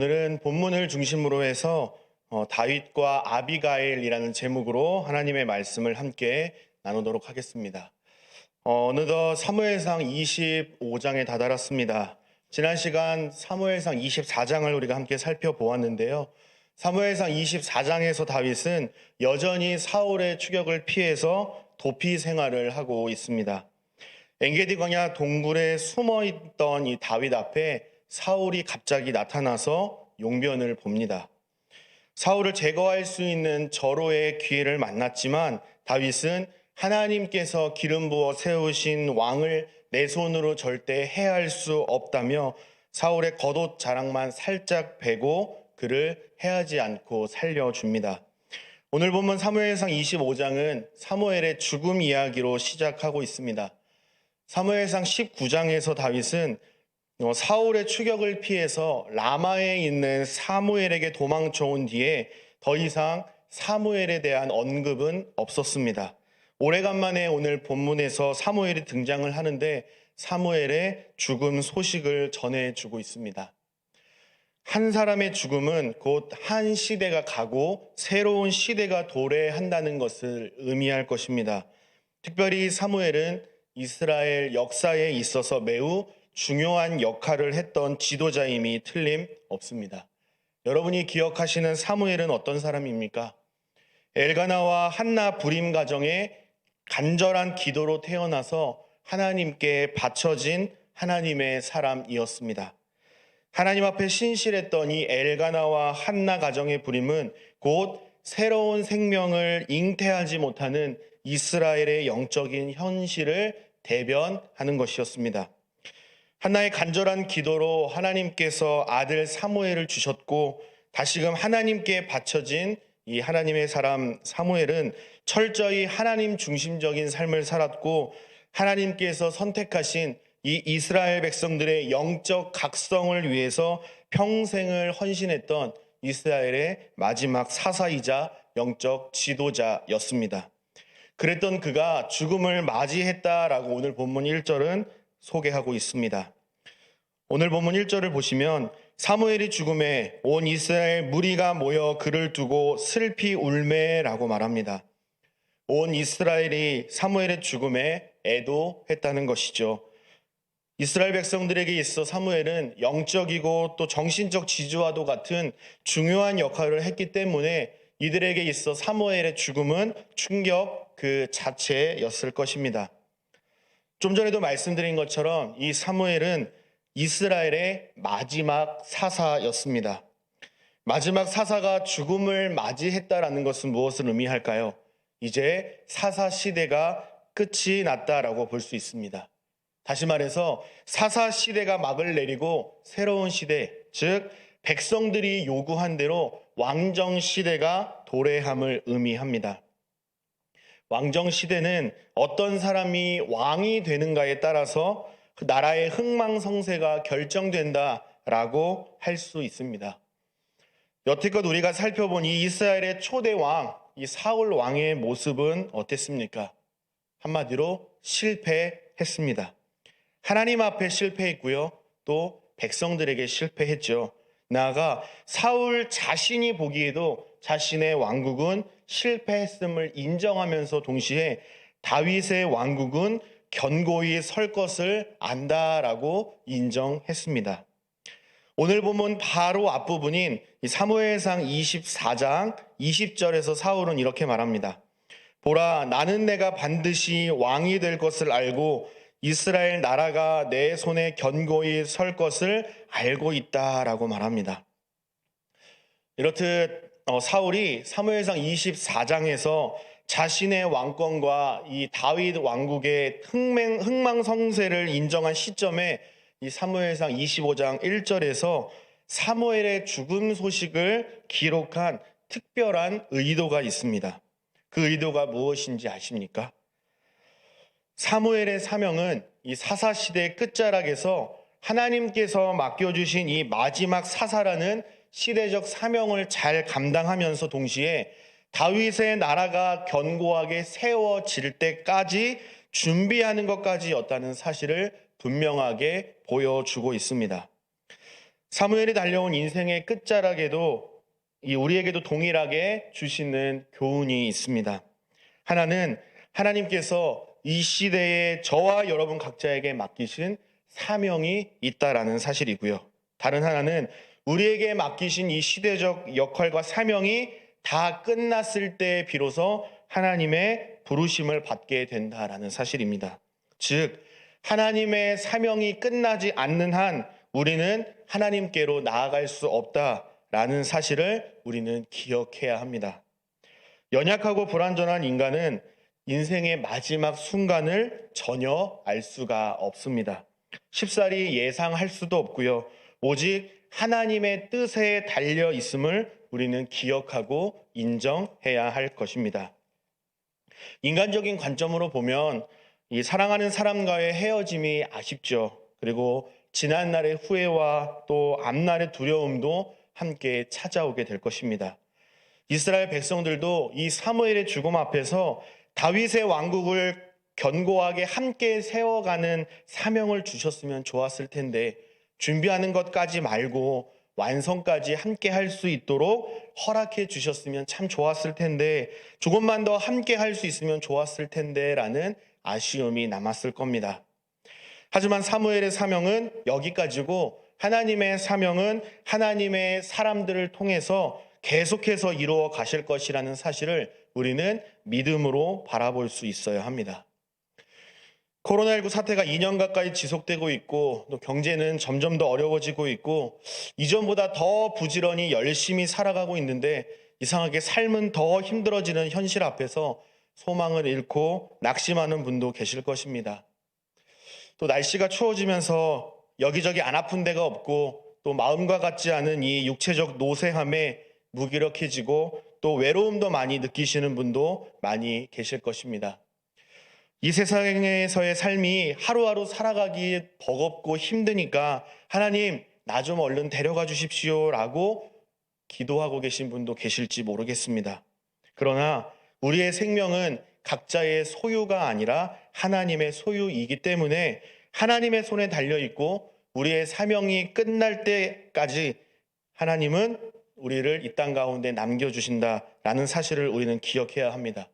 오늘은 본문을 중심으로 해서 다윗과 아비가일이라는 제목으로 하나님의 말씀을 함께 나누도록 하겠습니다. 어느덧 사무엘상 25장에 다다랐습니다. 지난 시간 사무엘상 24장을 우리가 함께 살펴보았는데요. 사무엘상 24장에서 다윗은 여전히 사울의 추격을 피해서 도피 생활을 하고 있습니다. 엔게디 광야 동굴에 숨어 있던 이 다윗 앞에 사울이 갑자기 나타나서 용변을 봅니다. 사울을 제거할 수 있는 절호의 기회를 만났지만 다윗은 하나님께서 기름 부어 세우신 왕을 내 손으로 절대 해할 수 없다며 사울의 겉옷 자락만 살짝 베고 그를 해하지 않고 살려줍니다. 오늘 본문 사무엘상 25장은 사무엘의 죽음 이야기로 시작하고 있습니다. 사무엘상 19장에서 다윗은 사울의 추격을 피해서 라마에 있는 사무엘에게 도망쳐온 뒤에 더 이상 사무엘에 대한 언급은 없었습니다. 오래간만에 오늘 본문에서 사무엘이 등장을 하는데 사무엘의 죽음 소식을 전해주고 있습니다. 한 사람의 죽음은 곧 한 시대가 가고 새로운 시대가 도래한다는 것을 의미할 것입니다. 특별히 사무엘은 이스라엘 역사에 있어서 매우 중요한 역할을 했던 지도자임이 틀림없습니다. 여러분이 기억하시는 사무엘은 어떤 사람입니까? 엘가나와 한나 불임 가정에 간절한 기도로 태어나서 하나님께 바쳐진 하나님의 사람이었습니다. 하나님 앞에 신실했던 이 엘가나와 한나 가정의 불임은 곧 새로운 생명을 잉태하지 못하는 이스라엘의 영적인 현실을 대변하는 것이었습니다. 한나의 간절한 기도로 하나님께서 아들 사무엘을 주셨고 다시금 하나님께 바쳐진 이 하나님의 사람 사무엘은 철저히 하나님 중심적인 삶을 살았고 하나님께서 선택하신 이 이스라엘 백성들의 영적 각성을 위해서 평생을 헌신했던 이스라엘의 마지막 사사이자 영적 지도자였습니다. 그랬던 그가 죽음을 맞이했다라고 오늘 본문 1절은 소개하고 있습니다. 오늘 본문 1절을 보시면 사무엘이 죽음에 온 이스라엘 무리가 모여 그를 두고 슬피 울매라고 말합니다. 온 이스라엘이 사무엘의 죽음에 애도했다는 것이죠. 이스라엘 백성들에게 있어 사무엘은 영적이고 또 정신적 지주와도 같은 중요한 역할을 했기 때문에 이들에게 있어 사무엘의 죽음은 충격 그 자체였을 것입니다. 좀 전에도 말씀드린 것처럼 이 사무엘은 이스라엘의 마지막 사사였습니다. 마지막 사사가 죽음을 맞이했다라는 것은 무엇을 의미할까요? 이제 사사 시대가 끝이 났다라고 볼 수 있습니다. 다시 말해서 사사 시대가 막을 내리고 새로운 시대, 즉 백성들이 요구한 대로 왕정 시대가 도래함을 의미합니다. 왕정 시대는 어떤 사람이 왕이 되는가에 따라서 그 나라의 흥망성쇠가 결정된다라고 할 수 있습니다. 여태껏 우리가 살펴본 이 이스라엘의 초대 왕, 이 사울 왕의 모습은 어땠습니까? 한마디로 실패했습니다. 하나님 앞에 실패했고요. 또 백성들에게 실패했죠. 나아가 사울 자신이 보기에도 자신의 왕국은 실패했음을 인정하면서 동시에 다윗의 왕국은 견고히 설 것을 안다라고 인정했습니다. 오늘 보면 바로 앞부분인 사무엘상 24장 20절에서 사울은 이렇게 말합니다. 보라, 나는 내가 반드시 왕이 될 것을 알고 이스라엘 나라가 내 손에 견고히 설 것을 알고 있다라고 말합니다. 이렇듯 사울이 사무엘상 24장에서 자신의 왕권과 이 다윗 왕국의 흥망성쇠를 인정한 시점에 이 사무엘상 25장 1절에서 사무엘의 죽음 소식을 기록한 특별한 의도가 있습니다. 그 의도가 무엇인지 아십니까? 사무엘의 사명은 이 사사시대의 끝자락에서 하나님께서 맡겨주신 이 마지막 사사라는 시대적 사명을 잘 감당하면서 동시에 다윗의 나라가 견고하게 세워질 때까지 준비하는 것까지였다는 사실을 분명하게 보여주고 있습니다. 사무엘이 달려온 인생의 끝자락에도 우리에게도 동일하게 주시는 교훈이 있습니다. 하나는 하나님께서 이 시대에 저와 여러분 각자에게 맡기신 사명이 있다라는 사실이고요. 다른 하나는 우리에게 맡기신 이 시대적 역할과 사명이 다 끝났을 때 비로소 하나님의 부르심을 받게 된다라는 사실입니다. 즉, 하나님의 사명이 끝나지 않는 한 우리는 하나님께로 나아갈 수 없다라는 사실을 우리는 기억해야 합니다. 연약하고 불완전한 인간은 인생의 마지막 순간을 전혀 알 수가 없습니다. 쉽사리 예상할 수도 없고요. 오직 하나님의 뜻에 달려 있음을 우리는 기억하고 인정해야 할 것입니다. 인간적인 관점으로 보면 이 사랑하는 사람과의 헤어짐이 아쉽죠. 그리고 지난날의 후회와 또 앞날의 두려움도 함께 찾아오게 될 것입니다. 이스라엘 백성들도 이 사무엘의 죽음 앞에서 다윗의 왕국을 견고하게 함께 세워가는 사명을 주셨으면 좋았을 텐데 준비하는 것까지 말고 완성까지 함께 할 수 있도록 허락해 주셨으면 참 좋았을 텐데 조금만 더 함께 할 수 있으면 좋았을 텐데 라는 아쉬움이 남았을 겁니다. 하지만 사무엘의 사명은 여기까지고 하나님의 사명은 하나님의 사람들을 통해서 계속해서 이루어 가실 것이라는 사실을 우리는 믿음으로 바라볼 수 있어야 합니다. 코로나19 사태가 2년 가까이 지속되고 있고 또 경제는 점점 더 어려워지고 있고 이전보다 더 부지런히 열심히 살아가고 있는데 이상하게 삶은 더 힘들어지는 현실 앞에서 소망을 잃고 낙심하는 분도 계실 것입니다. 또 날씨가 추워지면서 여기저기 안 아픈 데가 없고 또 마음과 같지 않은 이 육체적 노쇠함에 무기력해지고 또 외로움도 많이 느끼시는 분도 많이 계실 것입니다. 이 세상에서의 삶이 하루하루 살아가기 버겁고 힘드니까 하나님 나 좀 얼른 데려가 주십시오라고 기도하고 계신 분도 계실지 모르겠습니다. 그러나 우리의 생명은 각자의 소유가 아니라 하나님의 소유이기 때문에 하나님의 손에 달려있고 우리의 사명이 끝날 때까지 하나님은 우리를 이 땅 가운데 남겨주신다라는 사실을 우리는 기억해야 합니다.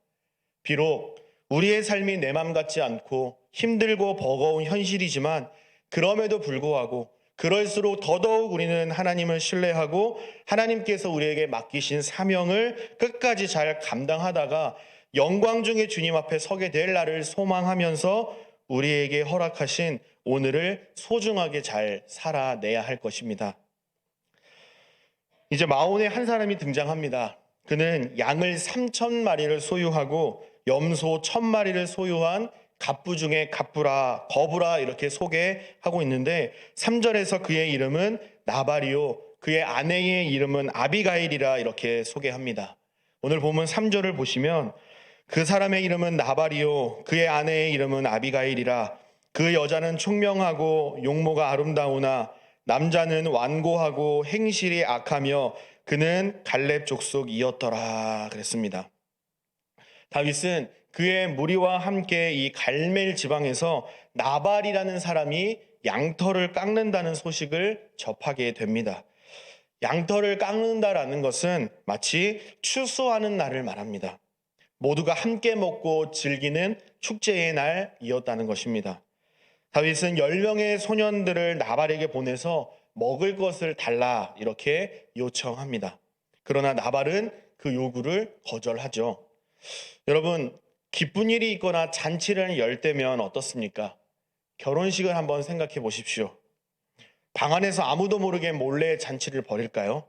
비록 우리의 삶이 내 맘 같지 않고 힘들고 버거운 현실이지만 그럼에도 불구하고 그럴수록 더더욱 우리는 하나님을 신뢰하고 하나님께서 우리에게 맡기신 사명을 끝까지 잘 감당하다가 영광 중에 주님 앞에 서게 될 날을 소망하면서 우리에게 허락하신 오늘을 소중하게 잘 살아내야 할 것입니다. 이제 마온의 한 사람이 등장합니다. 그는 양을 3,000마리를 소유하고 염소 1,000마리를 소유한 갑부 중에 갑부라, 거부라 이렇게 소개하고 있는데 3절에서 그의 이름은 나발이요 그의 아내의 이름은 아비가일이라 이렇게 소개합니다. 오늘 보면 3절을 보시면 그 사람의 이름은 나발이요 그의 아내의 이름은 아비가일이라 그 여자는 총명하고 용모가 아름다우나 남자는 완고하고 행실이 악하며 그는 갈렙 족속이었더라 그랬습니다. 다윗은 그의 무리와 함께 이 갈멜 지방에서 나발이라는 사람이 양털을 깎는다는 소식을 접하게 됩니다. 양털을 깎는다라는 것은 마치 추수하는 날을 말합니다. 모두가 함께 먹고 즐기는 축제의 날이었다는 것입니다. 다윗은 10명의 소년들을 나발에게 보내서 먹을 것을 달라 이렇게 요청합니다. 그러나 나발은 그 요구를 거절하죠. 여러분, 기쁜 일이 있거나 잔치를 열 때면 어떻습니까? 결혼식을 한번 생각해 보십시오. 방 안에서 아무도 모르게 몰래 잔치를 벌일까요?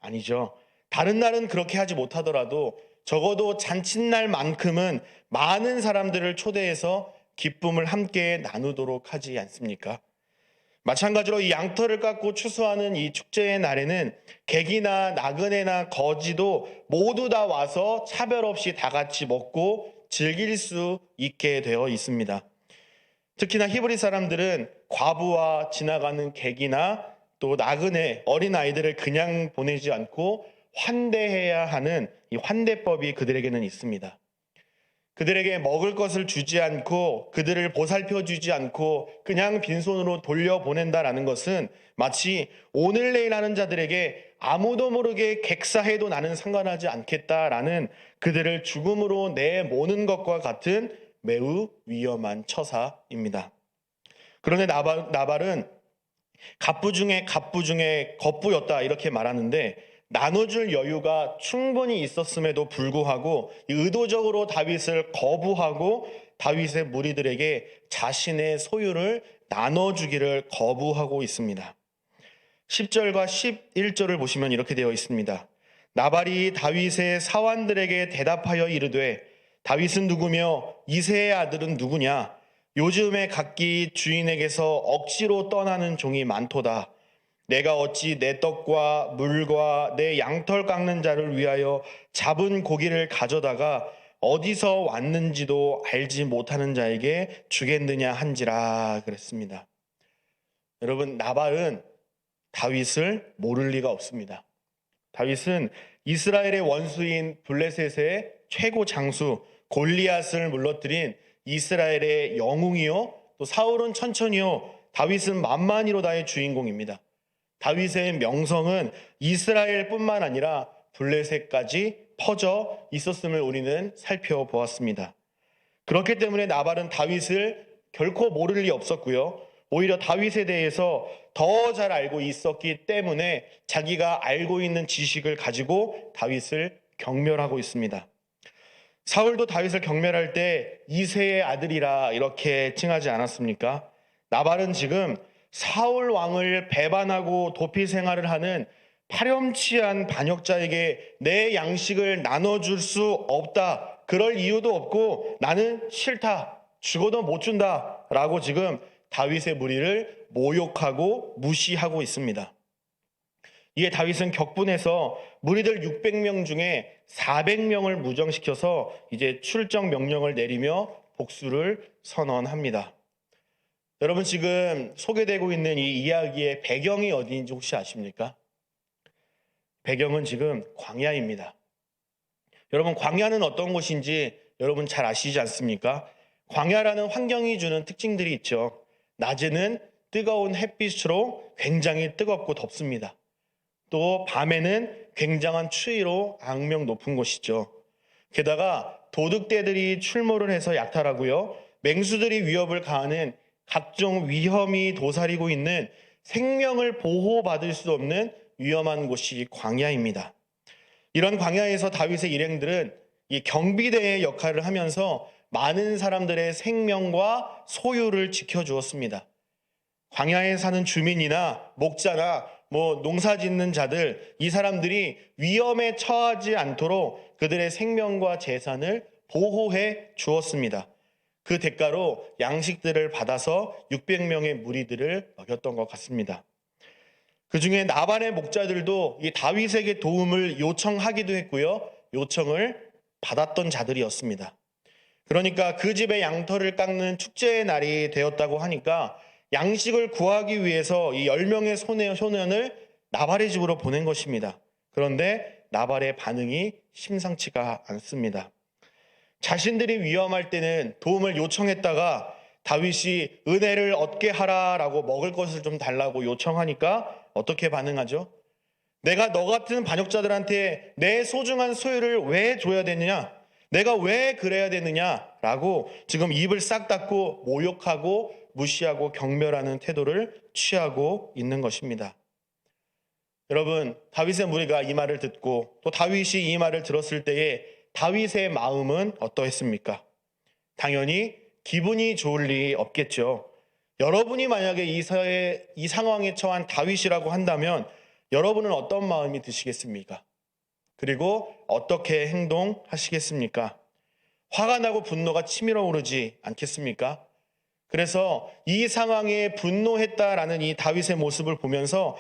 아니죠. 다른 날은 그렇게 하지 못하더라도 적어도 잔칫날만큼은 많은 사람들을 초대해서 기쁨을 함께 나누도록 하지 않습니까? 마찬가지로 이 양털을 깎고 추수하는 이 축제의 날에는 객이나 나그네나 거지도 모두 다 와서 차별 없이 다 같이 먹고 즐길 수 있게 되어 있습니다. 특히나 히브리 사람들은 과부와 지나가는 객이나 또 나그네, 어린아이들을 그냥 보내지 않고 환대해야 하는 이 환대법이 그들에게는 있습니다. 그들에게 먹을 것을 주지 않고 그들을 보살펴 주지 않고 그냥 빈손으로 돌려보낸다라는 것은 마치 오늘 내일 하는 자들에게 아무도 모르게 객사해도 나는 상관하지 않겠다라는 그들을 죽음으로 내모는 것과 같은 매우 위험한 처사입니다. 그런데 나발은 갑부 중에 겉부였다 이렇게 말하는데 나눠줄 여유가 충분히 있었음에도 불구하고 의도적으로 다윗을 거부하고 다윗의 무리들에게 자신의 소유를 나눠주기를 거부하고 있습니다. 10절과 11절을 보시면 이렇게 되어 있습니다. 나발이 다윗의 사환들에게 대답하여 이르되 다윗은 누구며 이새의 아들은 누구냐? 요즘에 각기 주인에게서 억지로 떠나는 종이 많도다. 내가 어찌 내 떡과 물과 내 양털 깎는 자를 위하여 잡은 고기를 가져다가 어디서 왔는지도 알지 못하는 자에게 주겠느냐 한지라 그랬습니다. 여러분, 나발은 다윗을 모를 리가 없습니다. 다윗은 이스라엘의 원수인 블레셋의 최고 장수 골리앗을 물러뜨린 이스라엘의 영웅이요, 또 사울은 천천히요, 다윗은 만만히로다의 주인공입니다. 다윗의 명성은 이스라엘뿐만 아니라 블레셋까지 퍼져 있었음을 우리는 살펴보았습니다. 그렇기 때문에 나발은 다윗을 결코 모를 리 없었고요. 오히려 다윗에 대해서 더 잘 알고 있었기 때문에 자기가 알고 있는 지식을 가지고 다윗을 경멸하고 있습니다. 사울도 다윗을 경멸할 때 이새의 아들이라 이렇게 칭하지 않았습니까? 나발은 지금 사울 왕을 배반하고 도피 생활을 하는 파렴치한 반역자에게 내 양식을 나눠줄 수 없다. 그럴 이유도 없고 나는 싫다. 죽어도 못 준다. 라고 지금 다윗의 무리를 모욕하고 무시하고 있습니다. 이에 다윗은 격분해서 무리들 600명 중에 400명을 무정시켜서 이제 출정 명령을 내리며 복수를 선언합니다. 여러분, 지금 소개되고 있는 이 이야기의 배경이 어디인지 혹시 아십니까? 배경은 지금 광야입니다. 여러분, 광야는 어떤 곳인지 여러분 잘 아시지 않습니까? 광야라는 환경이 주는 특징들이 있죠. 낮에는 뜨거운 햇빛으로 굉장히 뜨겁고 덥습니다. 또 밤에는 굉장한 추위로 악명 높은 곳이죠. 게다가 도둑떼들이 출몰을 해서 약탈하고요, 맹수들이 위협을 가하는 각종 위험이 도사리고 있는 생명을 보호받을 수 없는 위험한 곳이 광야입니다. 이런 광야에서 다윗의 일행들은 이 경비대의 역할을 하면서 많은 사람들의 생명과 소유를 지켜주었습니다. 광야에 사는 주민이나 목자나 농사 짓는 자들, 이 사람들이 위험에 처하지 않도록 그들의 생명과 재산을 보호해 주었습니다. 그 대가로 양식들을 받아서 600명의 무리들을 먹였던 것 같습니다. 그 중에 나발의 목자들도 이 다윗에게 도움을 요청하기도 했고요, 요청을 받았던 자들이었습니다. 그러니까 그 집의 양털을 깎는 축제의 날이 되었다고 하니까 양식을 구하기 위해서 이 10명의 소년을 나발의 집으로 보낸 것입니다. 그런데 나발의 반응이 심상치가 않습니다. 자신들이 위험할 때는 도움을 요청했다가 다윗이 은혜를 얻게 하라라고 먹을 것을 좀 달라고 요청하니까 어떻게 반응하죠? 내가 너 같은 반역자들한테 내 소중한 소유를 왜 줘야 되느냐? 내가 왜 그래야 되느냐라고 지금 입을 싹 닫고 모욕하고 무시하고 경멸하는 태도를 취하고 있는 것입니다. 여러분, 다윗의 무리가 이 말을 듣고 또 다윗이 이 말을 들었을 때에 다윗의 마음은 어떠했습니까? 당연히 기분이 좋을 리 없겠죠. 여러분이 만약에 이 상황에 처한 다윗이라고 한다면 여러분은 어떤 마음이 드시겠습니까? 그리고 어떻게 행동하시겠습니까? 화가 나고 분노가 치밀어 오르지 않겠습니까? 그래서 이 상황에 분노했다라는 이 다윗의 모습을 보면서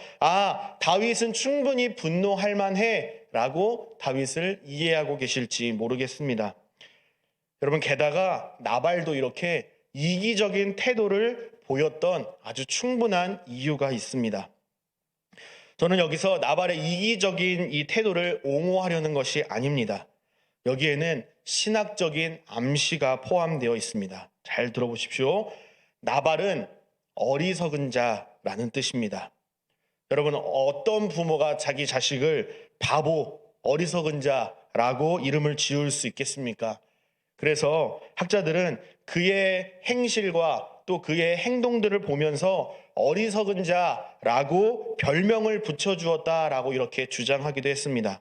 다윗은 충분히 분노할 만해 라고 다윗을 이해하고 계실지 모르겠습니다. 여러분, 게다가 나발도 이렇게 이기적인 태도를 보였던 아주 충분한 이유가 있습니다. 저는 여기서 나발의 이기적인 이 태도를 옹호하려는 것이 아닙니다. 여기에는 신학적인 암시가 포함되어 있습니다. 잘 들어보십시오. 나발은 어리석은 자라는 뜻입니다. 여러분, 어떤 부모가 자기 자식을 바보, 어리석은 자라고 이름을 지을 수 있겠습니까? 그래서 학자들은 그의 행실과 또 그의 행동들을 보면서 어리석은 자라고 별명을 붙여주었다라고 이렇게 주장하기도 했습니다.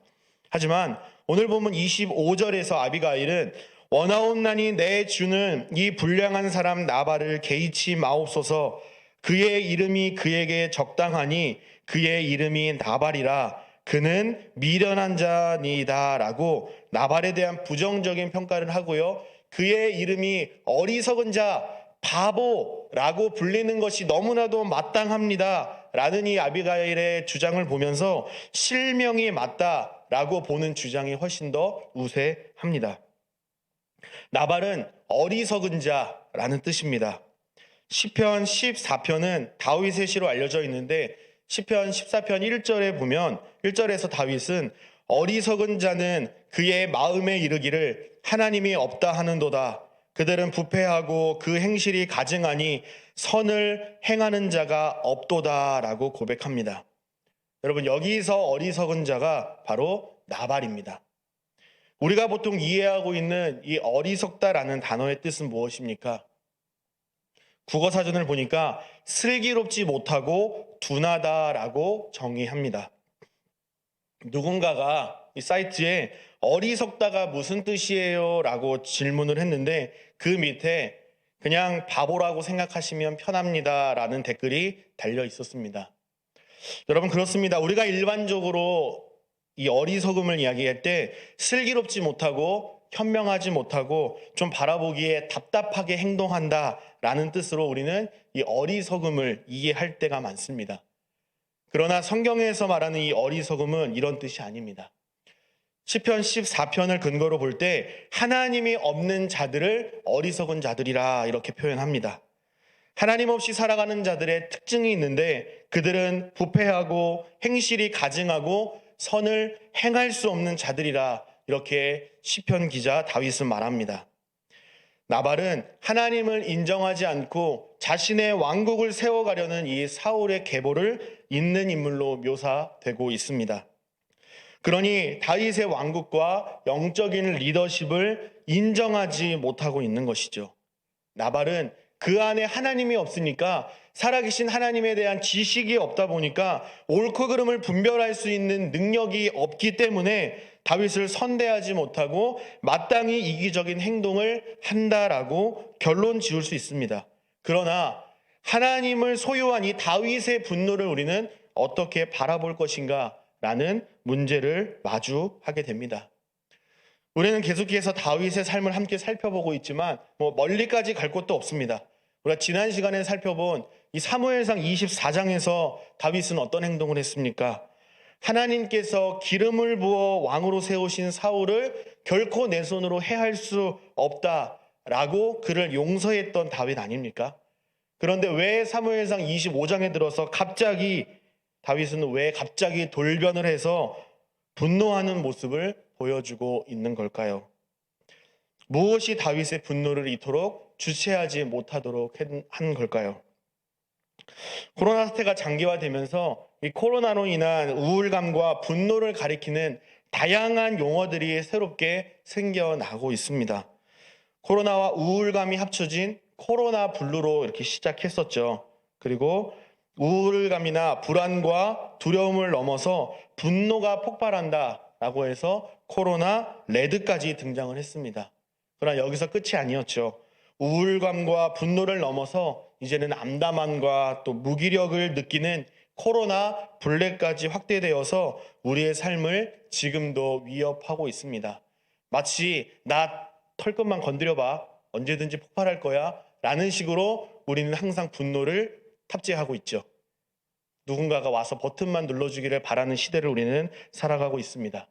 하지만 오늘 보면 25절에서 아비가일은 원하옵나니 내 주는 이 불량한 사람 나발을 개의치 마옵소서. 그의 이름이 그에게 적당하니 그의 이름이 나발이라. 그는 미련한 자니이다 라고 나발에 대한 부정적인 평가를 하고요. 그의 이름이 어리석은 자, 바보라고 불리는 것이 너무나도 마땅합니다 라는 이 아비가일의 주장을 보면서 실명이 맞다라고 보는 주장이 훨씬 더 우세합니다. 나발은 어리석은 자라는 뜻입니다. 시편 14편은 다윗의 시로 알려져 있는데 시편 14편 1절에 보면 1절에서 다윗은 어리석은 자는 그의 마음에 이르기를 하나님이 없다 하는도다. 그들은 부패하고 그 행실이 가증하니 선을 행하는 자가 없도다라고 고백합니다. 여러분, 여기서 어리석은 자가 바로 나발입니다. 우리가 보통 이해하고 있는 이 어리석다라는 단어의 뜻은 무엇입니까? 국어사전을 보니까 슬기롭지 못하고 둔하다라고 정의합니다. 누군가가 이 사이트에 어리석다가 무슨 뜻이에요? 라고 질문을 했는데 그 밑에 그냥 바보라고 생각하시면 편합니다 라는 댓글이 달려 있었습니다. 여러분, 그렇습니다. 우리가 일반적으로 이 어리석음을 이야기할 때 슬기롭지 못하고 현명하지 못하고 좀 바라보기에 답답하게 행동한다 라는 뜻으로 우리는 이 어리석음을 이해할 때가 많습니다. 그러나 성경에서 말하는 이 어리석음은 이런 뜻이 아닙니다. 시편 14편을 근거로 볼 때 하나님이 없는 자들을 어리석은 자들이라 이렇게 표현합니다. 하나님 없이 살아가는 자들의 특징이 있는데 그들은 부패하고 행실이 가증하고 선을 행할 수 없는 자들이라 이렇게 시편 기자 다윗은 말합니다. 나발은 하나님을 인정하지 않고 자신의 왕국을 세워가려는 이 사울의 계보를 잇는 인물로 묘사되고 있습니다. 그러니 다윗의 왕국과 영적인 리더십을 인정하지 못하고 있는 것이죠. 나발은 그 안에 하나님이 없으니까 살아계신 하나님에 대한 지식이 없다 보니까 옳고 그름을 분별할 수 있는 능력이 없기 때문에 다윗을 선대하지 못하고 마땅히 이기적인 행동을 한다라고 결론 지을 수 있습니다. 그러나 하나님을 소유한 이 다윗의 분노를 우리는 어떻게 바라볼 것인가 라는 문제를 마주하게 됩니다. 우리는 계속해서 다윗의 삶을 함께 살펴보고 있지만 멀리까지 갈 곳도 없습니다. 우리가 지난 시간에 살펴본 이 사무엘상 24장에서 다윗은 어떤 행동을 했습니까? 하나님께서 기름을 부어 왕으로 세우신 사울을 결코 내 손으로 해할 수 없다라고 그를 용서했던 다윗 아닙니까? 그런데 왜 사무엘상 25장에 들어서 다윗은 왜 갑자기 돌변을 해서 분노하는 모습을 보여주고 있는 걸까요? 무엇이 다윗의 분노를 이토록 주체하지 못하도록 한 걸까요? 코로나 사태가 장기화되면서 이 코로나로 인한 우울감과 분노를 가리키는 다양한 용어들이 새롭게 생겨나고 있습니다. 코로나와 우울감이 합쳐진 코로나 블루로 이렇게 시작했었죠. 그리고 우울감이나 불안과 두려움을 넘어서 분노가 폭발한다라고 해서 코로나 레드까지 등장을 했습니다. 그러나 여기서 끝이 아니었죠. 우울감과 분노를 넘어서 이제는 암담함과 또 무기력을 느끼는 코로나 블랙까지 확대되어서 우리의 삶을 지금도 위협하고 있습니다. 마치 나 털끝만 건드려봐, 언제든지 폭발할 거야 라는 식으로 우리는 항상 분노를 탑재하고 있죠. 누군가가 와서 버튼만 눌러주기를 바라는 시대를 우리는 살아가고 있습니다.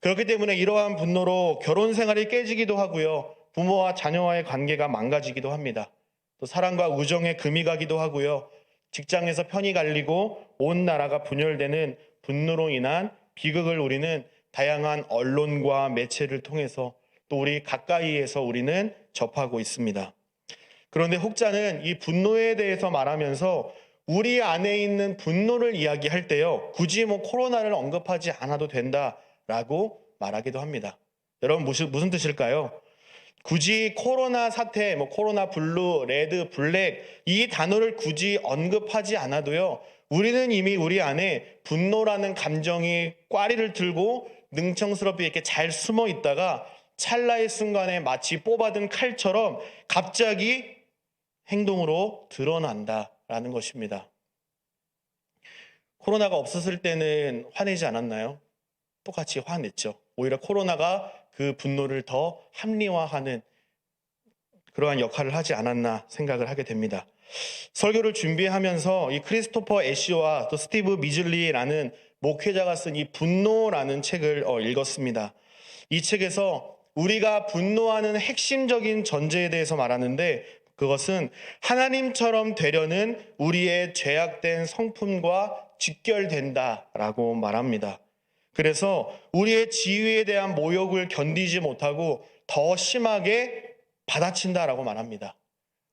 그렇기 때문에 이러한 분노로 결혼 생활이 깨지기도 하고요. 부모와 자녀와의 관계가 망가지기도 합니다. 또 사랑과 우정에 금이 가기도 하고요. 직장에서 편이 갈리고 온 나라가 분열되는 분노로 인한 비극을 우리는 다양한 언론과 매체를 통해서 또 우리 가까이에서 우리는 접하고 있습니다. 그런데 혹자는 이 분노에 대해서 말하면서 우리 안에 있는 분노를 이야기할 때요, 굳이 코로나를 언급하지 않아도 된다라고 말하기도 합니다. 여러분 무슨 뜻일까요? 굳이 코로나 사태, 코로나 블루, 레드, 블랙 이 단어를 굳이 언급하지 않아도요, 우리는 이미 우리 안에 분노라는 감정이 꽈리를 들고 능청스럽게 이렇게 잘 숨어 있다가 찰나의 순간에 마치 뽑아든 칼처럼 갑자기 행동으로 드러난다라는 것입니다. 코로나가 없었을 때는 화내지 않았나요? 똑같이 화냈죠. 오히려 코로나가 그 분노를 더 합리화하는 그러한 역할을 하지 않았나 생각을 하게 됩니다. 설교를 준비하면서 이 크리스토퍼 애쉬와 또 스티브 미즐리라는 목회자가 쓴 이 분노라는 책을 읽었습니다. 이 책에서 우리가 분노하는 핵심적인 전제에 대해서 말하는데, 그것은 하나님처럼 되려는 우리의 죄악된 성품과 직결된다라고 말합니다. 그래서 우리의 지위에 대한 모욕을 견디지 못하고 더 심하게 받아친다라고 말합니다.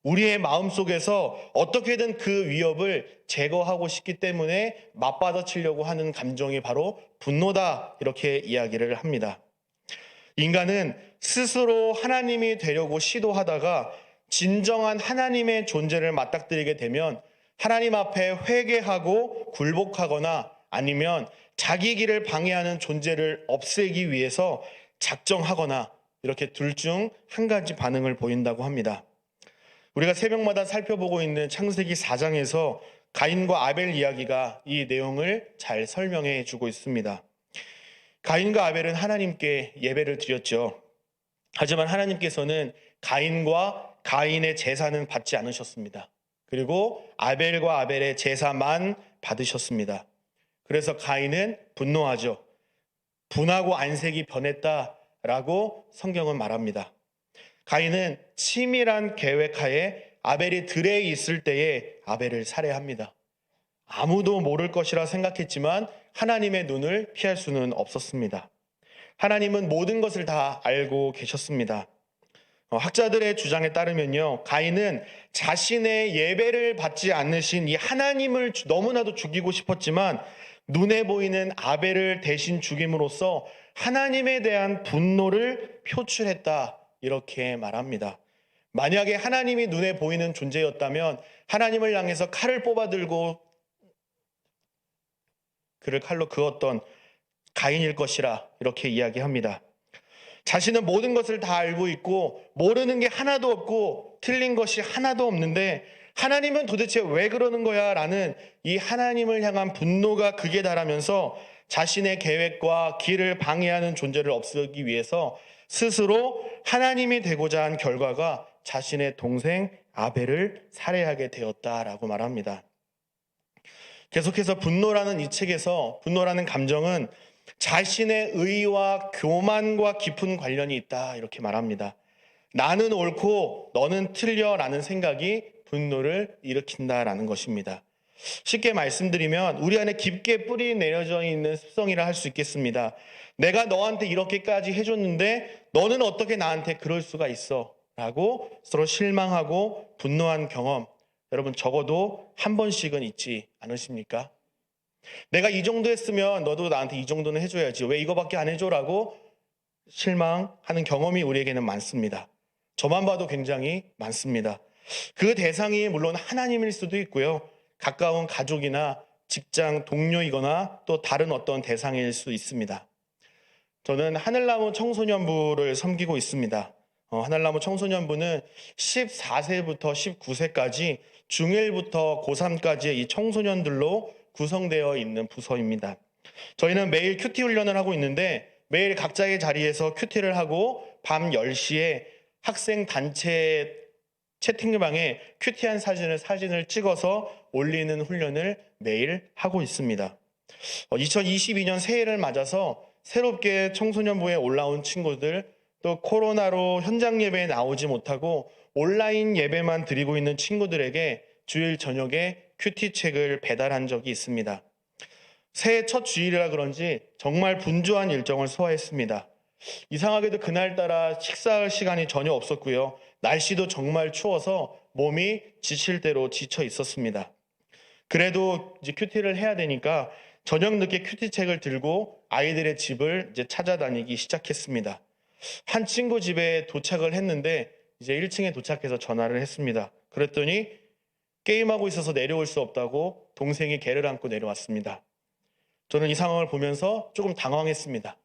우리의 마음속에서 어떻게든 그 위협을 제거하고 싶기 때문에 맞받아치려고 하는 감정이 바로 분노다, 이렇게 이야기를 합니다. 인간은 스스로 하나님이 되려고 시도하다가 진정한 하나님의 존재를 맞닥뜨리게 되면 하나님 앞에 회개하고 굴복하거나 아니면 자기 길을 방해하는 존재를 없애기 위해서 작정하거나 이렇게 둘 중 한 가지 반응을 보인다고 합니다. 우리가 새벽마다 살펴보고 있는 창세기 4장에서 가인과 아벨 이야기가 이 내용을 잘 설명해 주고 있습니다. 가인과 아벨은 하나님께 예배를 드렸죠. 하지만 하나님께서는 가인과 가인의 제사는 받지 않으셨습니다. 그리고 아벨과 아벨의 제사만 받으셨습니다. 그래서 가인은 분노하죠. 분하고 안색이 변했다라고 성경은 말합니다. 가인은 치밀한 계획하에 아벨이 들에 있을 때에 아벨을 살해합니다. 아무도 모를 것이라 생각했지만 하나님의 눈을 피할 수는 없었습니다. 하나님은 모든 것을 다 알고 계셨습니다. 학자들의 주장에 따르면요, 가인은 자신의 예배를 받지 않으신 이 하나님을 너무나도 죽이고 싶었지만 눈에 보이는 아벨을 대신 죽임으로써 하나님에 대한 분노를 표출했다, 이렇게 말합니다. 만약에 하나님이 눈에 보이는 존재였다면 하나님을 향해서 칼을 뽑아들고 그를 칼로 그었던 가인일 것이라 이렇게 이야기합니다. 자신은 모든 것을 다 알고 있고 모르는 게 하나도 없고 틀린 것이 하나도 없는데 하나님은 도대체 왜 그러는 거야? 라는 이 하나님을 향한 분노가 극에 달하면서 자신의 계획과 길을 방해하는 존재를 없애기 위해서 스스로 하나님이 되고자 한 결과가 자신의 동생 아벨을 살해하게 되었다라고 말합니다. 계속해서 분노라는 이 책에서 분노라는 감정은 자신의 의와 교만과 깊은 관련이 있다, 이렇게 말합니다. 나는 옳고 너는 틀려 라는 생각이 분노를 일으킨다라는 것입니다. 쉽게 말씀드리면 우리 안에 깊게 뿌리 내려져 있는 습성이라 할 수 있겠습니다. 내가 너한테 이렇게까지 해줬는데 너는 어떻게 나한테 그럴 수가 있어? 라고 서로 실망하고 분노한 경험, 여러분 적어도 한 번씩은 있지 않으십니까? 내가 이 정도 했으면 너도 나한테 이 정도는 해줘야지, 왜 이거밖에 안 해줘라고 실망하는 경험이 우리에게는 많습니다. 저만 봐도 굉장히 많습니다. 그 대상이 물론 하나님일 수도 있고요, 가까운 가족이나 직장 동료이거나 또 다른 어떤 대상일 수 있습니다. 저는 하늘나무 청소년부를 섬기고 있습니다. 하늘나무 청소년부는 14세부터 19세까지 중1부터 고3까지의 이 청소년들로 구성되어 있는 부서입니다. 저희는 매일 큐티 훈련을 하고 있는데 매일 각자의 자리에서 큐티를 하고 밤 10시에 학생 단체 채팅방에 큐티한 사진을 찍어서 올리는 훈련을 매일 하고 있습니다. 2022년 새해를 맞아서 새롭게 청소년부에 올라온 친구들, 또 코로나로 현장 예배에 나오지 못하고 온라인 예배만 드리고 있는 친구들에게 주일 저녁에 큐티 책을 배달한 적이 있습니다. 새해 첫 주일이라 그런지 정말 분주한 일정을 소화했습니다. 이상하게도 그날따라 식사할 시간이 전혀 없었고요. 날씨도 정말 추워서 몸이 지칠 대로 지쳐 있었습니다. 그래도 이제 큐티를 해야 되니까 저녁 늦게 큐티 책을 들고 아이들의 집을 이제 찾아다니기 시작했습니다. 한 친구 집에 도착을 했는데 이제 1층에 도착해서 전화를 했습니다. 그랬더니 게임하고 있어서 내려올 수 없다고 동생이 걔를 안고 내려왔습니다. 저는 이 상황을 보면서 조금 당황했습니다.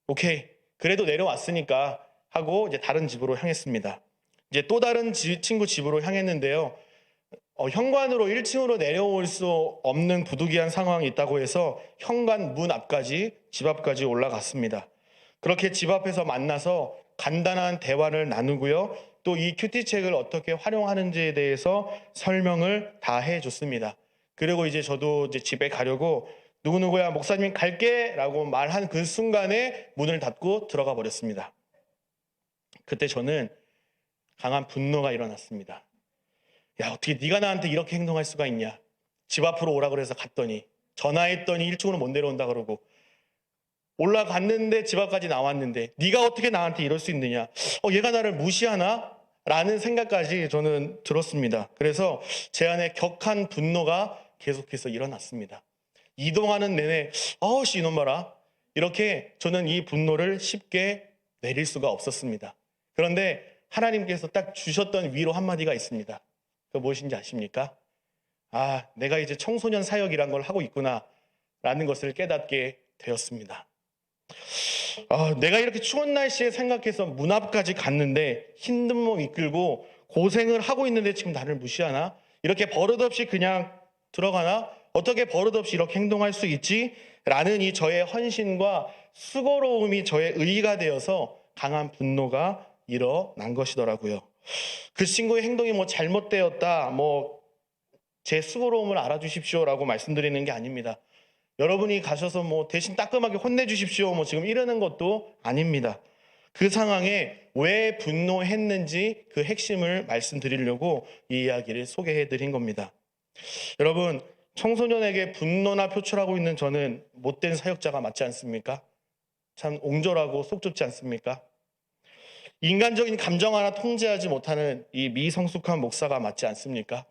오케이, 그래도 내려왔으니까 하고 이제 다른 집으로 향했습니다. 이제 또 다른 친구 집으로 향했는데요. 현관으로 1층으로 내려올 수 없는 부득이한 상황이 있다고 해서 현관 문 앞까지, 집 앞까지 올라갔습니다. 그렇게 집 앞에서 만나서 간단한 대화를 나누고요. 또 이 큐티 책을 어떻게 활용하는지에 대해서 설명을 다 해줬습니다. 그리고 이제 저도 이제 집에 가려고 누구누구야 목사님 갈게 라고 말한 그 순간에 문을 닫고 들어가 버렸습니다. 그때 저는 강한 분노가 일어났습니다. 야, 어떻게 네가 나한테 이렇게 행동할 수가 있냐. 집 앞으로 오라 그래서 갔더니 전화했더니 1층으로 못 내려온다 그러고 올라갔는데 집 앞까지 나왔는데 네가 어떻게 나한테 이럴 수 있느냐. 얘가 나를 무시하나? 라는 생각까지 저는 들었습니다. 그래서 제 안에 격한 분노가 계속해서 일어났습니다. 이동하는 내내 씨 이놈 봐라. 이렇게 저는 이 분노를 쉽게 내릴 수가 없었습니다. 그런데 하나님께서 딱 주셨던 위로 한마디가 있습니다. 그거 무엇인지 아십니까? 내가 이제 청소년 사역이란 걸 하고 있구나 라는 것을 깨닫게 되었습니다. 내가 이렇게 추운 날씨에 생각해서 문 앞까지 갔는데 힘든 몸 이끌고 고생을 하고 있는데 지금 나를 무시하나? 이렇게 버릇없이 그냥 들어가나? 어떻게 버릇없이 이렇게 행동할 수 있지? 라는 이 저의 헌신과 수고로움이 저의 의의가 되어서 강한 분노가 일어난 것이더라고요. 그 친구의 행동이 잘못되었다, 제 수고로움을 알아주십시오라고 말씀드리는 게 아닙니다. 여러분이 가셔서 대신 따끔하게 혼내주십시오 지금 이러는 것도 아닙니다. 그 상황에 왜 분노했는지 그 핵심을 말씀드리려고 이 이야기를 소개해드린 겁니다. 여러분, 청소년에게 분노나 표출하고 있는 저는 못된 사역자가 맞지 않습니까? 참 옹졸하고 속 좁지 않습니까? 인간적인 감정 하나 통제하지 못하는 이 미성숙한 목사가 맞지 않습니까?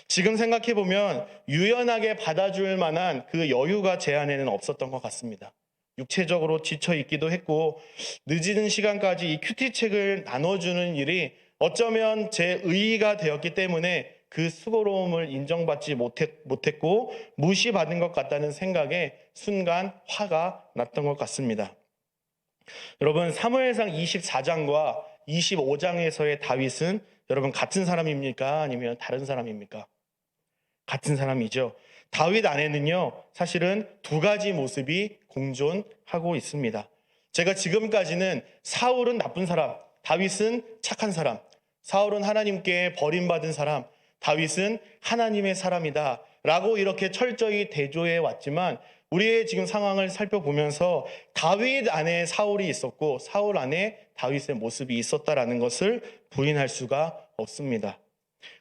지금 생각해보면 유연하게 받아줄 만한 그 여유가 제 안에는 없었던 것 같습니다. 육체적으로 지쳐있기도 했고 늦은 시간까지 이 큐티 책을 나눠주는 일이 어쩌면 제 의의가 되었기 때문에 그 수고로움을 인정받지 못했고 무시받은 것 같다는 생각에 순간 화가 났던 것 같습니다. 여러분, 사무엘상 24장과 25장에서의 다윗은 여러분 같은 사람입니까? 아니면 다른 사람입니까? 같은 사람이죠. 다윗 안에는요, 사실은 두 가지 모습이 공존하고 있습니다. 제가 지금까지는 사울은 나쁜 사람, 다윗은 착한 사람, 사울은 하나님께 버림받은 사람, 다윗은 하나님의 사람이다 라고 이렇게 철저히 대조해 왔지만 우리의 지금 상황을 살펴보면서 다윗 안에 사울이 있었고 사울 안에 다윗의 모습이 있었다라는 것을 부인할 수가 없습니다.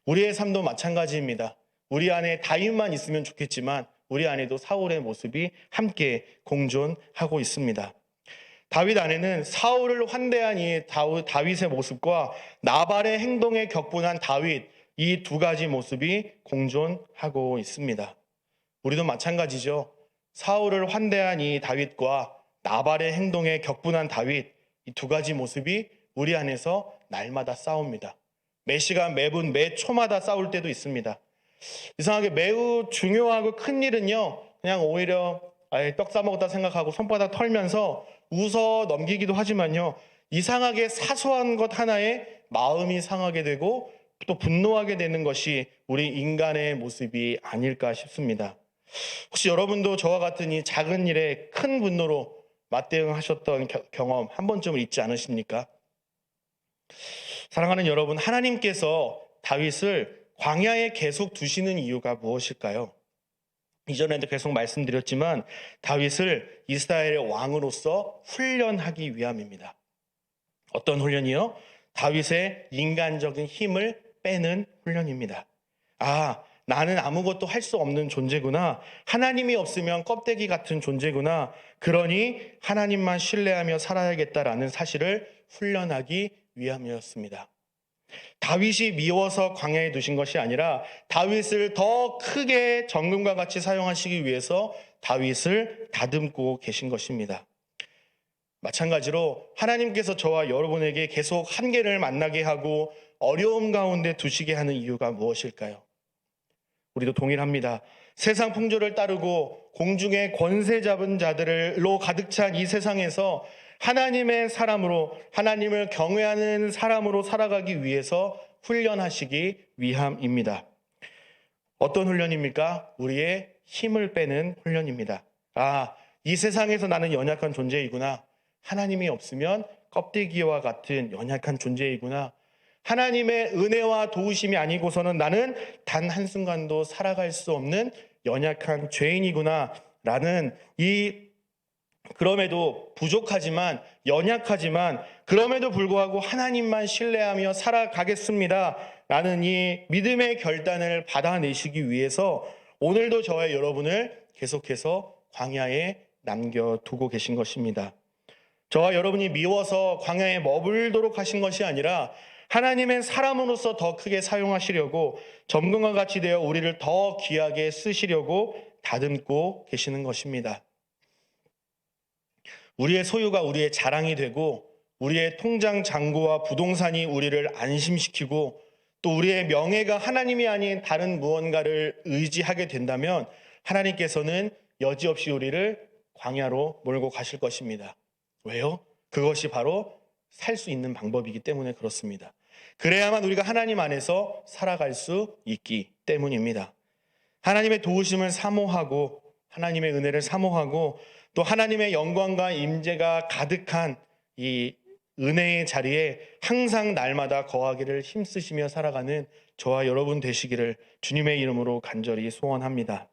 우리의 삶도 마찬가지입니다. 우리 안에 다윗만 있으면 좋겠지만 우리 안에도 사울의 모습이 함께 공존하고 있습니다. 다윗 안에는 사울을 환대한 이 다윗의 모습과 나발의 행동에 격분한 다윗, 이 두 가지 모습이 공존하고 있습니다. 우리도 마찬가지죠. 사울을 환대한 이 다윗과 나발의 행동에 격분한 다윗, 이 두 가지 모습이 우리 안에서 날마다 싸웁니다. 매 시간, 매 분, 매 초마다 싸울 때도 있습니다. 이상하게 매우 중요하고 큰 일은요, 그냥 오히려 떡 싸먹었다 생각하고 손바닥 털면서 웃어 넘기기도 하지만요, 이상하게 사소한 것 하나에 마음이 상하게 되고 또 분노하게 되는 것이 우리 인간의 모습이 아닐까 싶습니다. 혹시 여러분도 저와 같은 이 작은 일에 큰 분노로 맞대응하셨던 경험 한 번쯤은 있지 않으십니까? 사랑하는 여러분, 하나님께서 다윗을 광야에 계속 두시는 이유가 무엇일까요? 이전에도 계속 말씀드렸지만 다윗을 이스라엘의 왕으로서 훈련하기 위함입니다. 어떤 훈련이요? 다윗의 인간적인 힘을 빼는 훈련입니다. 나는 아무것도 할 수 없는 존재구나. 하나님이 없으면 껍데기 같은 존재구나. 그러니 하나님만 신뢰하며 살아야겠다라는 사실을 훈련하기 위함이었습니다. 다윗이 미워서 광야에 두신 것이 아니라 다윗을 더 크게 정금과 같이 사용하시기 위해서 다윗을 다듬고 계신 것입니다. 마찬가지로 하나님께서 저와 여러분에게 계속 한계를 만나게 하고 어려움 가운데 두시게 하는 이유가 무엇일까요? 우리도 동일합니다. 세상 풍조를 따르고 공중의 권세 잡은 자들로 가득 찬 이 세상에서 하나님의 사람으로, 하나님을 경외하는 사람으로 살아가기 위해서 훈련하시기 위함입니다. 어떤 훈련입니까? 우리의 힘을 빼는 훈련입니다. 이 세상에서 나는 연약한 존재이구나. 하나님이 없으면 껍데기와 같은 연약한 존재이구나. 하나님의 은혜와 도우심이 아니고서는 나는 단 한순간도 살아갈 수 없는 연약한 죄인이구나 라는 그럼에도 부족하지만 연약하지만 그럼에도 불구하고 하나님만 신뢰하며 살아가겠습니다 라는 이 믿음의 결단을 받아내시기 위해서 오늘도 저와 여러분을 계속해서 광야에 남겨두고 계신 것입니다. 저와 여러분이 미워서 광야에 머물도록 하신 것이 아니라 하나님의 사람으로서 더 크게 사용하시려고 점검과 같이 되어 우리를 더 귀하게 쓰시려고 다듬고 계시는 것입니다. 우리의 소유가 우리의 자랑이 되고 우리의 통장 잔고와 부동산이 우리를 안심시키고 또 우리의 명예가 하나님이 아닌 다른 무언가를 의지하게 된다면 하나님께서는 여지없이 우리를 광야로 몰고 가실 것입니다. 왜요? 그것이 바로 살 수 있는 방법이기 때문에 그렇습니다. 그래야만 우리가 하나님 안에서 살아갈 수 있기 때문입니다. 하나님의 도우심을 사모하고 하나님의 은혜를 사모하고 또 하나님의 영광과 임재가 가득한 이 은혜의 자리에 항상 날마다 거하기를 힘쓰시며 살아가는 저와 여러분 되시기를 주님의 이름으로 간절히 소원합니다.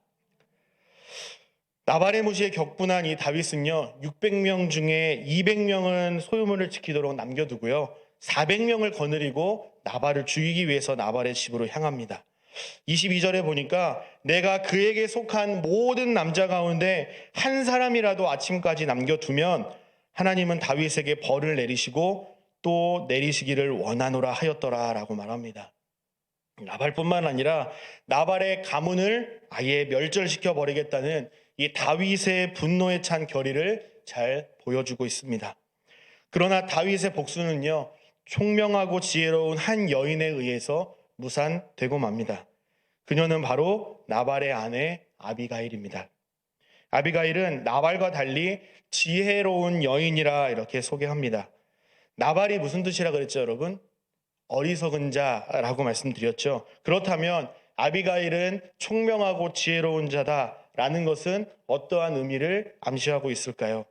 나발의 무시에 격분한 이 다윗은요 600명 중에 200명은 소유물을 지키도록 남겨두고요 400명을 거느리고 나발을 죽이기 위해서 나발의 집으로 향합니다. 22절에 보니까 내가 그에게 속한 모든 남자 가운데 한 사람이라도 아침까지 남겨두면 하나님은 다윗에게 벌을 내리시고 또 내리시기를 원하노라 하였더라 라고 말합니다. 나발뿐만 아니라 나발의 가문을 아예 멸절시켜 버리겠다는 이 다윗의 분노에 찬 결의를 잘 보여주고 있습니다. 그러나 다윗의 복수는요 총명하고 지혜로운 한 여인에 의해서 무산되고 맙니다. 그녀는 바로 나발의 아내 아비가일입니다. 아비가일은 나발과 달리 지혜로운 여인이라 이렇게 소개합니다. 나발이 무슨 뜻이라 그랬죠, 여러분? 어리석은 자라고 말씀드렸죠. 그렇다면 아비가일은 총명하고 지혜로운 자다라는 것은 어떠한 의미를 암시하고 있을까요?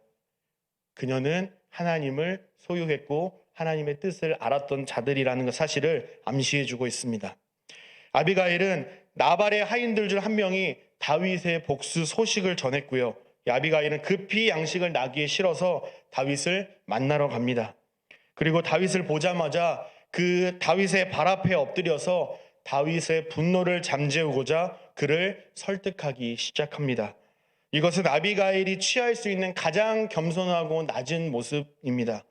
그녀는 하나님을 소유했고 하나님의 뜻을 알았던 자들이라는 사실을 암시해주고 있습니다. 아비가일은 나발의 하인들 중 한 명이 다윗의 복수 소식을 전했고요. 아비가일은 급히 양식을 나기에 싫어서 다윗을 만나러 갑니다. 그리고 다윗을 보자마자 그 다윗의 발 앞에 엎드려서 다윗의 분노를 잠재우고자 그를 설득하기 시작합니다. 이것은 아비가일이 취할 수 있는 가장 겸손하고 낮은 모습입니다.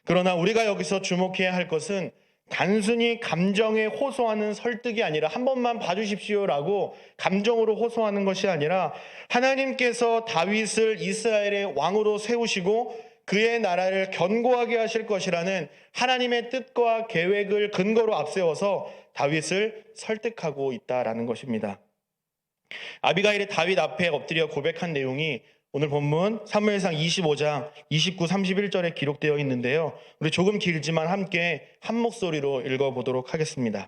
그러나 우리가 여기서 주목해야 할 것은 단순히 감정에 호소하는 설득이 아니라 한 번만 봐주십시오라고 감정으로 호소하는 것이 아니라 하나님께서 다윗을 이스라엘의 왕으로 세우시고 그의 나라를 견고하게 하실 것이라는 하나님의 뜻과 계획을 근거로 앞세워서 다윗을 설득하고 있다라는 것입니다. 아비가일이 다윗 앞에 엎드려 고백한 내용이 오늘 본문 사무엘상 25장 29, 31절에 기록되어 있는데요. 우리 조금 길지만 함께 한 목소리로 읽어보도록 하겠습니다.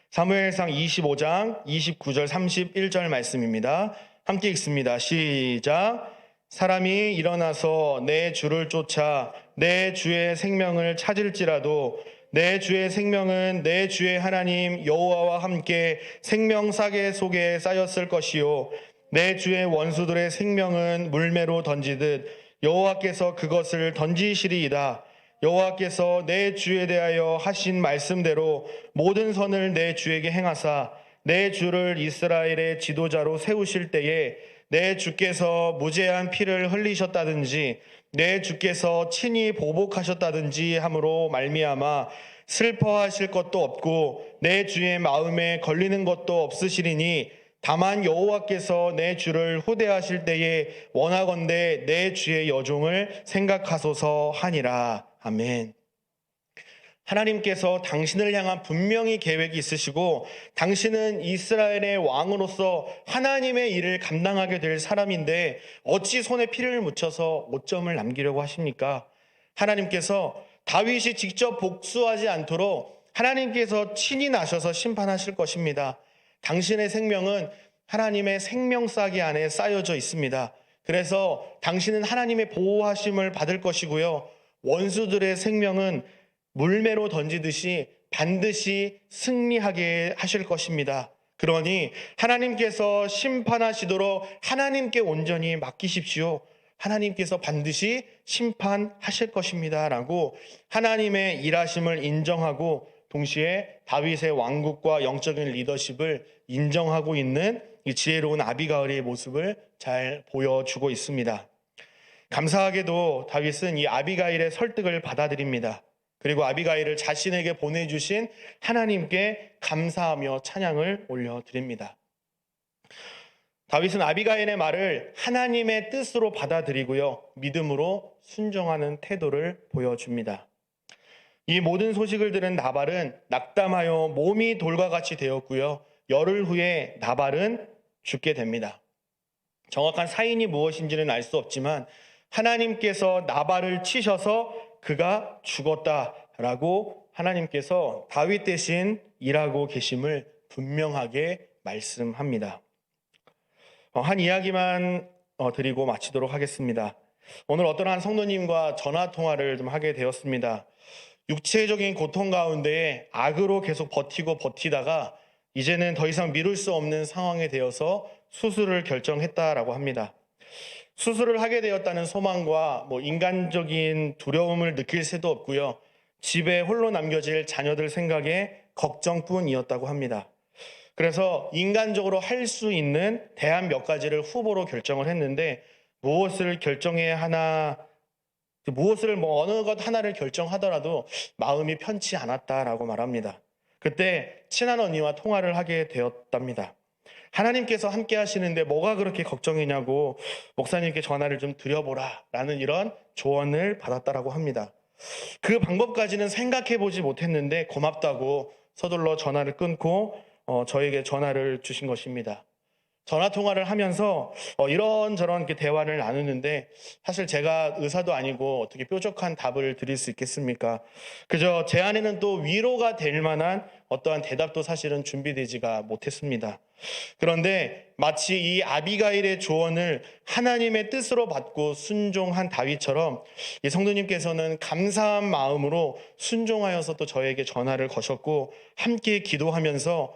사무엘상 25장 29절 31절 말씀입니다. 함께 읽습니다. 시작. 사람이 일어나서 내 주를 쫓아 내 주의 생명을 찾을지라도 내 주의 생명은 내 주의 하나님 여호와와 함께 생명사계 속에 쌓였을 것이요 내 주의 원수들의 생명은 물매로 던지듯 여호와께서 그것을 던지시리이다. 여호와께서 내 주에 대하여 하신 말씀대로 모든 선을 내 주에게 행하사 내 주를 이스라엘의 지도자로 세우실 때에 내 주께서 무죄한 피를 흘리셨다든지 내 주께서 친히 보복하셨다든지 함으로 말미암아 슬퍼하실 것도 없고 내 주의 마음에 걸리는 것도 없으시리니 다만 여호와께서 내 주를 후대하실 때에 원하건대 내 주의 여종을 생각하소서 하니라. 아멘. 하나님께서 당신을 향한 분명히 계획이 있으시고 당신은 이스라엘의 왕으로서 하나님의 일을 감당하게 될 사람인데 어찌 손에 피를 묻혀서 오점을 남기려고 하십니까? 하나님께서 다윗이 직접 복수하지 않도록 하나님께서 친히 나셔서 심판하실 것입니다. 당신의 생명은 하나님의 생명싸기 안에 쌓여져 있습니다. 그래서 당신은 하나님의 보호하심을 받을 것이고요. 원수들의 생명은 물매로 던지듯이 반드시 승리하게 하실 것입니다. 그러니 하나님께서 심판하시도록 하나님께 온전히 맡기십시오. 하나님께서 반드시 심판하실 것입니다. 라고 하나님의 일하심을 인정하고 동시에 다윗의 왕국과 영적인 리더십을 인정하고 있는 이 지혜로운 아비가일의 모습을 잘 보여주고 있습니다. 감사하게도 다윗은 이 아비가일의 설득을 받아들입니다. 그리고 아비가일을 자신에게 보내주신 하나님께 감사하며 찬양을 올려드립니다. 다윗은 아비가일의 말을 하나님의 뜻으로 받아들이고요. 믿음으로 순종하는 태도를 보여줍니다. 이 모든 소식을 들은 나발은 낙담하여 몸이 돌과 같이 되었고요. 열흘 후에 나발은 죽게 됩니다. 정확한 사인이 무엇인지는 알 수 없지만 하나님께서 나발을 치셔서 그가 죽었다라고 하나님께서 다윗 대신 일하고 계심을 분명하게 말씀합니다. 한 이야기만 드리고 마치도록 하겠습니다. 오늘 어떤 한 성도님과 전화 통화를 좀 하게 되었습니다. 육체적인 고통 가운데 악으로 계속 버티다가 이제는 더 이상 미룰 수 없는 상황에 되어서 수술을 결정했다라고 합니다. 수술을 하게 되었다는 소망과 인간적인 두려움을 느낄 새도 없고요. 집에 홀로 남겨질 자녀들 생각에 걱정뿐이었다고 합니다. 그래서 인간적으로 할 수 있는 대안 몇 가지를 후보로 결정을 했는데 무엇을 결정해야 하나, 무엇을 어느 것 하나를 결정하더라도 마음이 편치 않았다라고 말합니다. 그때 친한 언니와 통화를 하게 되었답니다. 하나님께서 함께 하시는데 뭐가 그렇게 걱정이냐고 목사님께 전화를 좀 드려보라 라는 이런 조언을 받았다라고 합니다. 그 방법까지는 생각해 보지 못했는데 고맙다고 서둘러 전화를 끊고 저에게 전화를 주신 것입니다. 전화 통화를 하면서 이런저런 대화를 나누는데 사실 제가 의사도 아니고 어떻게 뾰족한 답을 드릴 수 있겠습니까? 그저 제 안에는 또 위로가 될 만한 어떠한 대답도 사실은 준비되지가 못했습니다. 그런데 마치 이 아비가일의 조언을 하나님의 뜻으로 받고 순종한 다윗처럼 이 성도님께서는 감사한 마음으로 순종하여서 또 저에게 전화를 거셨고 함께 기도하면서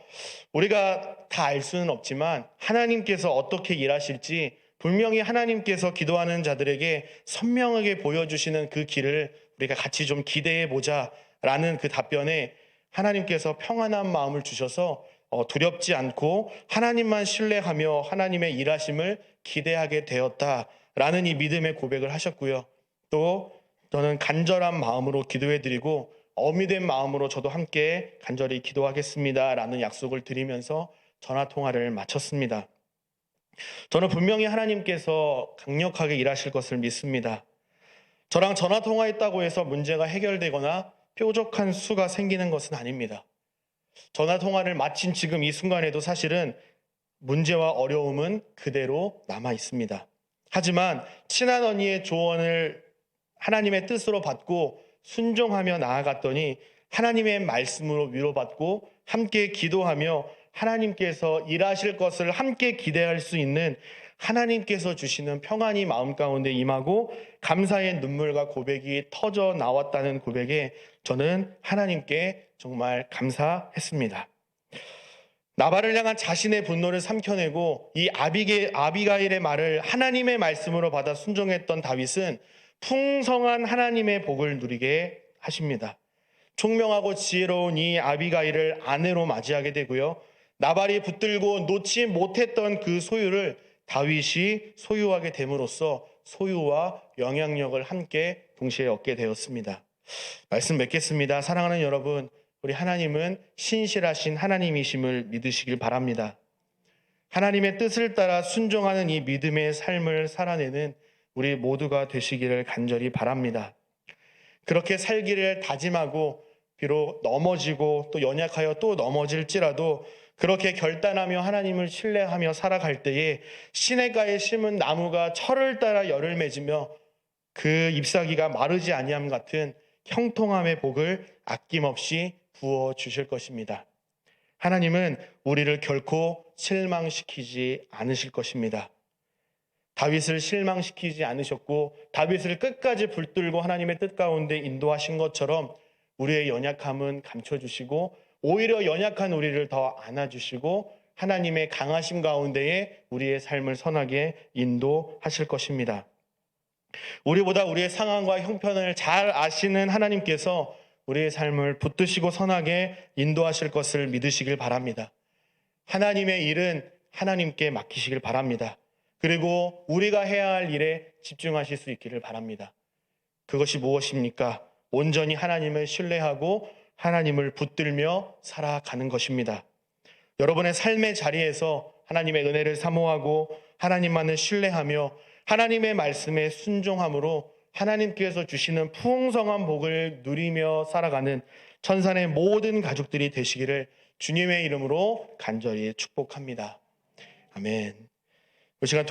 우리가 다 알 수는 없지만 하나님께서 어떻게 일하실지 분명히 하나님께서 기도하는 자들에게 선명하게 보여주시는 그 길을 우리가 같이 좀 기대해 보자 라는 그 답변에 하나님께서 평안한 마음을 주셔서 두렵지 않고 하나님만 신뢰하며 하나님의 일하심을 기대하게 되었다라는 이 믿음의 고백을 하셨고요. 또 저는 간절한 마음으로 기도해드리고 어미된 마음으로 저도 함께 간절히 기도하겠습니다라는 약속을 드리면서 전화통화를 마쳤습니다. 저는 분명히 하나님께서 강력하게 일하실 것을 믿습니다. 저랑 전화통화했다고 해서 문제가 해결되거나 뾰족한 수가 생기는 것은 아닙니다. 전화통화를 마친 지금 이 순간에도 사실은 문제와 어려움은 그대로 남아 있습니다. 하지만 친한 언니의 조언을 하나님의 뜻으로 받고 순종하며 나아갔더니 하나님의 말씀으로 위로받고 함께 기도하며 하나님께서 일하실 것을 함께 기대할 수 있는 하나님께서 주시는 평안이 마음 가운데 임하고 감사의 눈물과 고백이 터져 나왔다는 고백에 저는 하나님께 정말 감사했습니다. 나발을 향한 자신의 분노를 삼켜내고 이 아비가일의 말을 하나님의 말씀으로 받아 순종했던 다윗은 풍성한 하나님의 복을 누리게 하십니다. 총명하고 지혜로운 이 아비가일을 아내로 맞이하게 되고요. 나발이 붙들고 놓지 못했던 그 소유를 다윗이 소유하게 됨으로써 소유와 영향력을 함께 동시에 얻게 되었습니다. 말씀 맺겠습니다. 사랑하는 여러분, 우리 하나님은 신실하신 하나님이심을 믿으시길 바랍니다. 하나님의 뜻을 따라 순종하는 이 믿음의 삶을 살아내는 우리 모두가 되시기를 간절히 바랍니다. 그렇게 살기를 다짐하고 비록 넘어지고 또 연약하여 또 넘어질지라도 그렇게 결단하며 하나님을 신뢰하며 살아갈 때에 시냇가에 심은 나무가 철을 따라 열을 맺으며 그 잎사귀가 마르지 아니함 같은 형통함의 복을 아낌없이 부어 주실 것입니다. 하나님은 우리를 결코 실망시키지 않으실 것입니다. 다윗을 실망시키지 않으셨고 다윗을 끝까지 붙들고 하나님의 뜻 가운데 인도하신 것처럼 우리의 연약함은 감춰주시고 오히려 연약한 우리를 더 안아주시고 하나님의 강하심 가운데에 우리의 삶을 선하게 인도하실 것입니다. 우리보다 우리의 상황과 형편을 잘 아시는 하나님께서 우리의 삶을 붙드시고 선하게 인도하실 것을 믿으시길 바랍니다. 하나님의 일은 하나님께 맡기시길 바랍니다. 그리고 우리가 해야 할 일에 집중하실 수 있기를 바랍니다. 그것이 무엇입니까? 온전히 하나님을 신뢰하고 하나님을 붙들며 살아가는 것입니다. 여러분의 삶의 자리에서 하나님의 은혜를 사모하고 하나님만을 신뢰하며 하나님의 말씀에 순종함으로 하나님께서 주시는 풍성한 복을 누리며 살아가는 천산의 모든 가족들이 되시기를 주님의 이름으로 간절히 축복합니다. 아멘. 이 시간